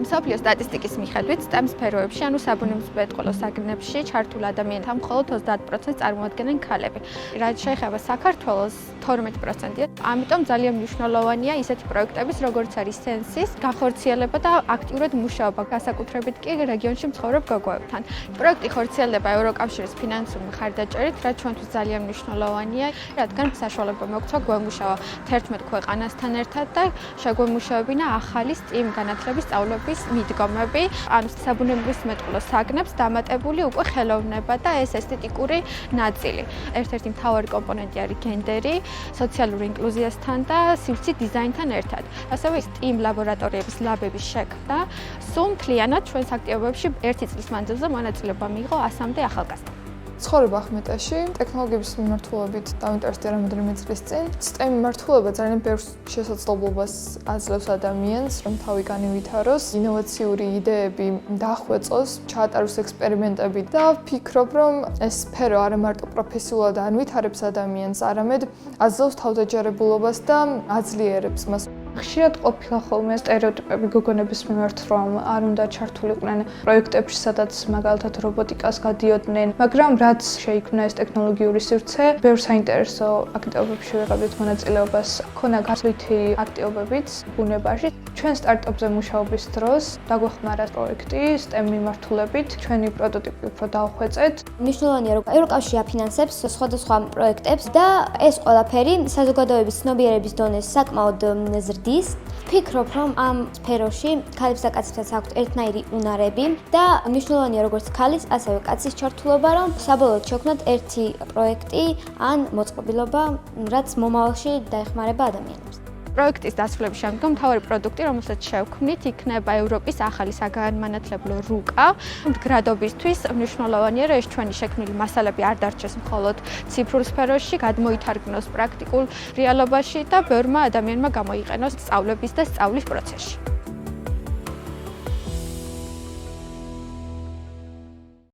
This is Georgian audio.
მსოფლიო სტატისტიკის მიხედვით STEM სფეროებში, ანუ საბუნებისმეტყველო საგნებში ჩართულ ადამიანთა მხოლოდ 30% წარმოადგენენ ქალები. რაც შეეხება საქართველოს 12%-ია. ამიტომ ძალიან მნიშვნელოვანია ისეთი პროექტების, როგორც არის Sensis, განხორციელება და აქტიურად მუშაობა, განსაკუთრებით კი რეგიონში მცხოვრებ გოგოებთან. პროექტი ხორციელდება ევროკავშირის ფინანსური მხარდაჭერით, რაც ჩვენთვის ძალიან მნიშვნელოვანია, რადგან საშუალება მოგცვა გვემუშავა 11 ქვეყანასთან ერთად და შეგვემუშავებინა ახალი STEM განათლების სწავლების მიდგომები, ანუ საბუნებისმეტყველო საგნებს დამატებული უკვე ხელოვნება და ეს ესთეტიკური ნაწილი. ერთ-ერთი მთავარი კომპონენტი არის გენდერი, სოციალური ინკლუზიასთან და სივრცის დიზაინთან ერთად. ასევე STEM ლაბორატორიების ლაბების შექმნა, სულ მთლიანად ჩვენს აქტივობებში 1 წლის მანძილზე მონაწილეობა მიიღო 100-მდე ახალგაზრდა. ცხოვრება ახმეტაში, ტექნოლოგიების მიმართულებით დავინტერესდი რამოდენიმე წლის წინ. STEM მიმართულება ძალიან ბევრ შესაძლებლობას აძლევს ადამიანს, რომ თავი განივითაროს, ინოვაციური იდეები დაახვეწოს, ჩაატაროს ექსპერიმენტები და ვფიქრობ, რომ ეს სფერო არა მარტო პროფესიულად ანვითარებს ადამიანს, არამედ აძლევს თავდაჯერებულობას და აძლიერებს მას. ხშირად ყოფილა ხოლმე სტერეოტიპები გოგონების მიმართ, რომ არ უნდა ჩართულიყვნენ პროექტებში, სადაც მაგალითად რობოტიკას გადიოდნენ, მაგრამ რაც შეიქმნა ეს ტექნოლოგიური სივრცე, ბევრ საინტერესო აქტივობებში ვიღებდით მონაწილეობას, ქონა გასვლითი აქტივობებიც ბუნებაში. ჩვენ სტარტაპზე მუშაობის დროს დაგვეხმარა პროექტი STEM მიმართულებით, ჩვენი პროტოტიპი უფრო დავხვეწეთ. მნიშვნელოვანია, რომ ევროკავშირი აფინანსებს სხვადასხვა პროექტებს და ეს ყველაფერი საზოგადოების ცნობიერების დონეს საკმაოდ ზრდის. ვფიქრობ, რომ ამ სფეროში ქალებსა და კაცებსაც აქვთ ერთნაირი უნარები და მნიშვნელოვანია როგორც ქალის, ასევე კაცის ჩართულობა, რომ საბოლოოდ შექმნათ ერთი პროექტი ან მოწყობილობა, რაც მომავალში დაეხმარება ადამიანებს. პროექტის დასრულების შემდგომ მთავარი პროდუქტი, რომელსაც შევქმნით, იქნება ევროპის ახალი საგანმანათლებლო რუკა. მდგრადობისთვის მნიშვნელოვანია, რომ ეს ჩვენი შექმნილი მასალები არ დარჩეს მხოლოდ ციფრულ სფეროში, გადმოითარგმნოს პრაქტიკულ რეალობაში და ბევრმა ადამიანმა გამოიყენოს სწავლების და სწავლის პროცესში.